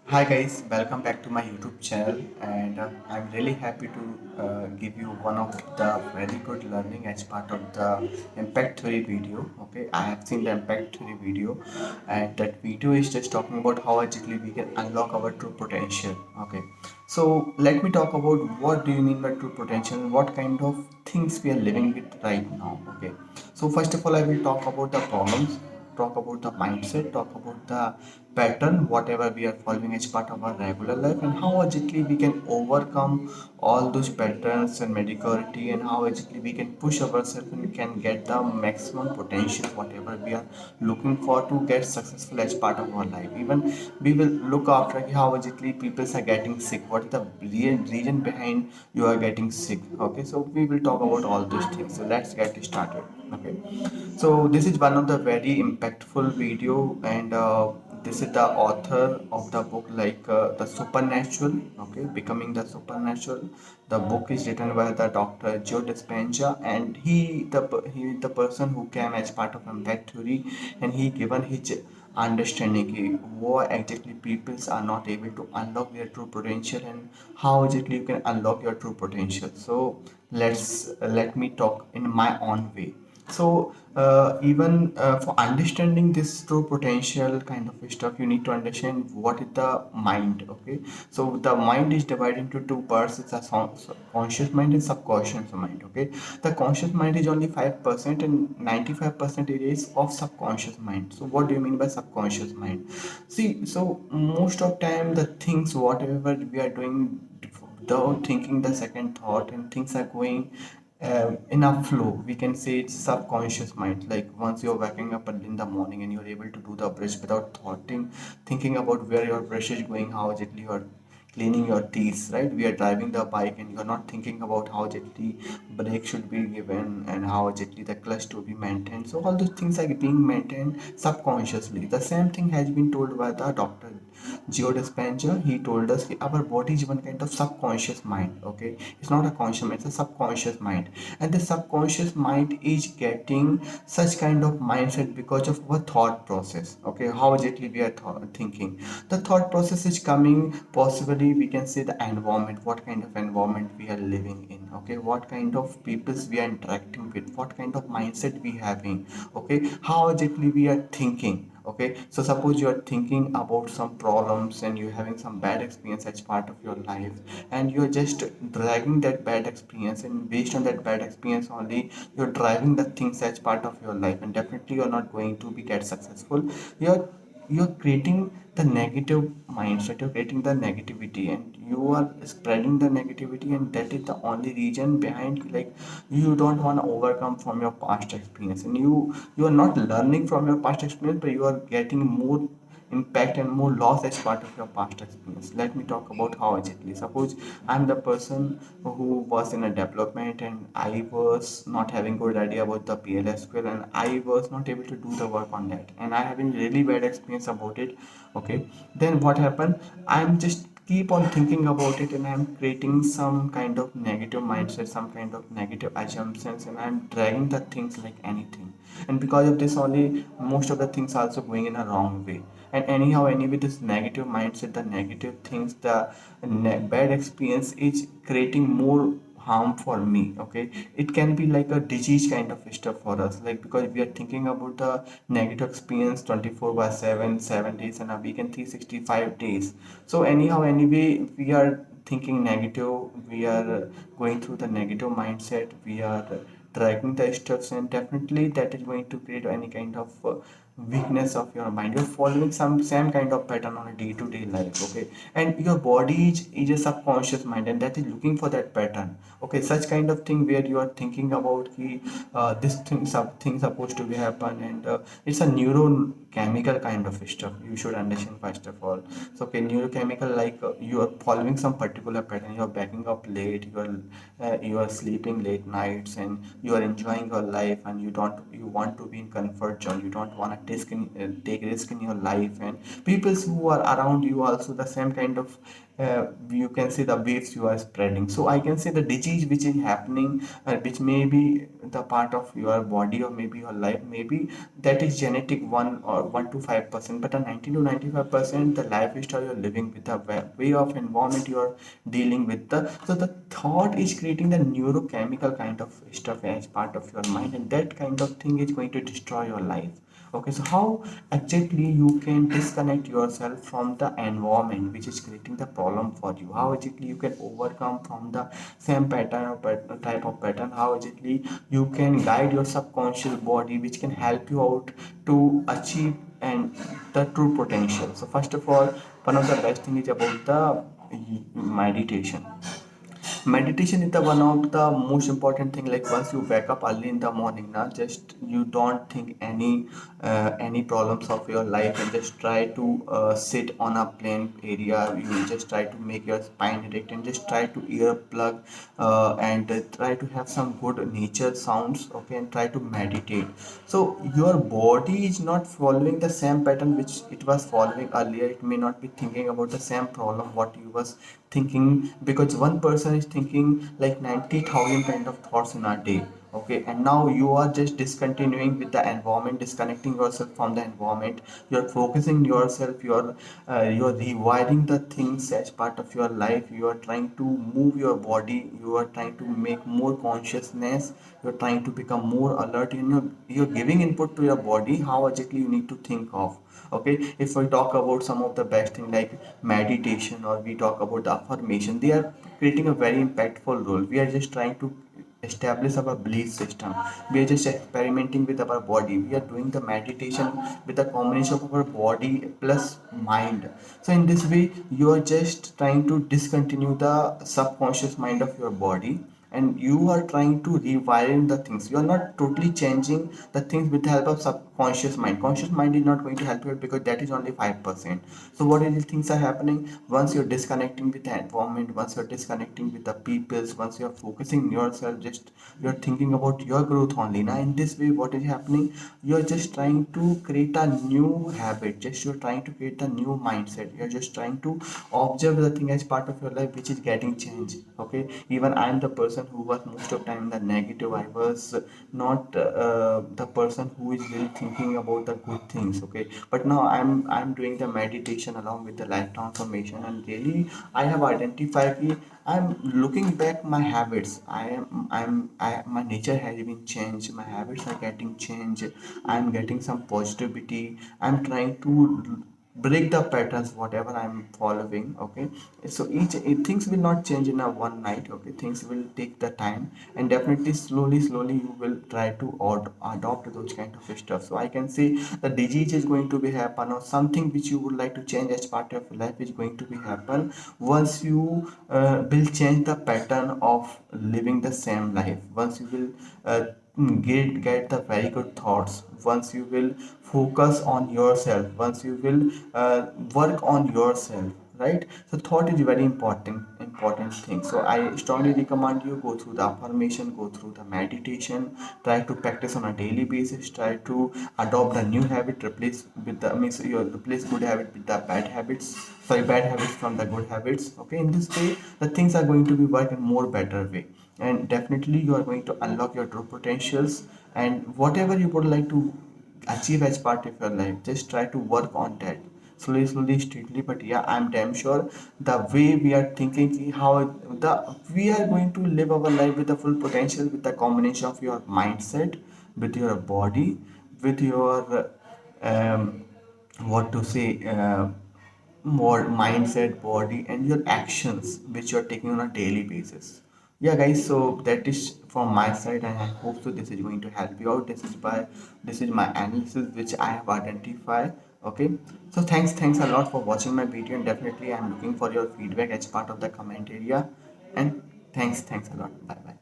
Hi guys, welcome back to my YouTube channel, and I'm really happy to give you one of the very good learning as part of the impact theory video. Okay, I have seen the impact theory video, and that video is just talking about how actually we can unlock our true potential. Okay, so let me talk about what do you mean by true potential and what kind of things we are living with right now. Okay, so first of all, I will talk about the problems, talk about the mindset, talk about the pattern, whatever we are following as part of our regular life, and how agilely we can overcome all those patterns and mediocrity, and how agilely we can push ourselves and can get the maximum potential, whatever we are looking for to get successful as part of our life. Even we will look after how agilely people are getting sick. What is the real reason behind you are getting sick? Okay, so we will talk about all those things. So let's get started. Okay, so this is one of the very impactful video, and this is the author of the book like the Supernatural. Okay, Becoming the Supernatural. The book is written by the Dr. Joe Dispenza, and he the person who came as part of impact theory, and he given his understanding why exactly peoples are not able to unlock their true potential and how exactly you can unlock your true potential. So let me talk in my own way. So even for understanding this true potential kind of stuff, you need to understand what is the mind. Okay, so the mind is divided into two parts. It's a conscious mind and subconscious mind. Okay, the conscious mind is only 5% and 95% it is of subconscious mind. So what do you mean by subconscious mind? See, so most of time the things whatever we are doing without thinking the second thought, and things are going in a flow. We can say it's subconscious mind. Like once you're waking up early in the morning and you're able to do the brush without thinking about where your brush is going, how gently you're cleaning your teeth, right? We are driving the bike and you're not thinking about how gently brake should be given and how gently the clutch to be maintained. So all those things are being maintained subconsciously. The same thing has been told by the doctor Geo Dispenza. He told us that our body is one kind of subconscious mind. Okay, it's not a conscious mind, it's a subconscious mind, and the subconscious mind is getting such kind of mindset because of our thought process. Okay, how gently we are thinking. The thought process is coming, possibly we can say the environment, what kind of environment we are living in. Okay, what kind of peoples we are interacting with, what kind of mindset we having. Okay, how gently we are thinking. Okay, so suppose you are thinking about some problems and you're having some bad experience as part of your life, and you're just dragging that bad experience, and based on that bad experience only you're driving the things as part of your life, and definitely you're not going to be get successful. You're creating the negative mindset, you're creating the negativity, and you are spreading the negativity, and that is the only reason behind, like, you don't want to overcome from your past experience, and you are not learning from your past experience, but you are getting more impact and more loss as part of your past experience. Let me talk about how exactly. Suppose I'm the person who was in a development, and I was not having good idea about the PLSQL, and I was not able to do the work on that, and I having really bad experience about it. Okay, then what happened? I'm just keep on thinking about it, and I'm creating some kind of negative mindset, some kind of negative assumptions, and I'm dragging the things like anything, and because of this only most of the things also going in a wrong way. And anyhow anyway, this negative mindset, the negative things, the bad experience is creating more harm for me. Okay, it can be like a disease kind of stuff for us, like because we are thinking about the negative experience 24 by 7 7 days and a week and 365 days. So anyhow anyway, we are thinking negative, we are going through the negative mindset, we are dragging the stuffs, and definitely that is going to create any kind of weakness of your mind. You're following some same kind of pattern on a day-to-day life. Okay, and your body is a subconscious mind, and that is looking for that pattern. Okay, such kind of thing where you are thinking about this thing supposed to be happen, and it's a neurochemical kind of stuff. You should understand first of all. So okay, neurochemical, like you are following some particular pattern. You are backing up late, you are sleeping late nights, and you are enjoying your life, and you want to be in comfort zone. You don't want to take risk in your life, and people who are around you also the same kind of you can see the waves you are spreading. So I can say the disease which is happening, which may be the part of your body or maybe your life, maybe that is genetic 1 or 1 to 5%, but a 90 to 95% the lifestyle you're living with, the way of environment you are dealing with. The thought is creating the neurochemical kind of stuff as part of your mind, and that kind of thing is going to destroy your life. Okay, so how exactly you can disconnect yourself from the environment which is creating the problem for you? How exactly you can overcome from the same pattern or type of pattern? How exactly you can guide your subconscious body which can help you out to achieve and the true potential? So first of all, one of the best thing is about the meditation. Meditation is the one of the most important thing. Like once you wake up early in the morning, now just you don't think any problems of your life, and just try to sit on a plain area. You just try to make your spine erect and just try to earplug and try to have some good nature sounds. Okay, and try to meditate. So your body is not following the same pattern which it was following earlier. It may not be thinking about the same problem what you was thinking, because one person is thinking like 90,000 kind of thoughts in a day. Okay, and now you are just discontinuing with the environment, disconnecting yourself from the environment. You're focusing yourself, you're rewiring the things as part of your life. You are trying to move your body, you are trying to make more consciousness, you're trying to become more alert. You're giving input to your body how exactly you need to think of. Okay, if we talk about some of the best thing like meditation, or we talk about the affirmation, they are creating a very impactful role. We are just trying to establish our belief system. We are just experimenting with our body. We are doing the meditation with a combination of our body plus mind. So in this way you are just trying to discontinue the subconscious mind of your body, and you are trying to rewire the things. You are not totally changing the things with the help of subconscious mind. Conscious mind is not going to help you because that is only 5%. So what are the things are happening once you're disconnecting with the environment, once you're disconnecting with the peoples, once you're focusing yourself, just you're thinking about your growth only. Now in this way what is happening, you're just trying to create a new habit, just you're trying to create a new mindset. You're just trying to observe the thing as part of your life which is getting changed. Okay, even I am the person who was most of time in the negative. I was not the person who is really thinking about the good things. Okay, but now I'm doing the meditation along with the life transformation, and really I have identified कि I'm looking back my habits. My nature has been changed, my habits are getting changed. I'm getting some positivity. I'm trying to break the patterns whatever I'm following. Okay, so things will not change in a one night. Okay, things will take the time, and definitely slowly you will try to adopt those kind of stuff. So I can say the disease is going to be happen, or something which you would like to change as part of your life is going to be happen once you will change the pattern of living the same life. Once you will get the very good thoughts, once you will focus on yourself, once you will work on yourself, right? So thought is very important thing. So I strongly recommend you go through the affirmation, go through the meditation, try to practice on a daily basis, try to adopt a new habit, replace with the means you replace good habit with the bad habits, sorry, bad habits from the good habits. Okay, in this way the things are going to be work in more better way, and definitely you are going to unlock your true potentials. And whatever you would like to achieve as part of your life, just try to work on that slowly steadily. But yeah, I'm damn sure the way we are thinking how the we are going to live our life with the full potential, with the combination of your mindset, with your body, with your um, what to say more mindset, body, and your actions which you're taking on a daily basis. Yeah guys, so that is from my side, and I hope so this is going to help you out. This is my analysis which I have identified. Okay, so thanks a lot for watching my video, and definitely I'm looking for your feedback as part of the comment area. And thanks a lot. Bye bye.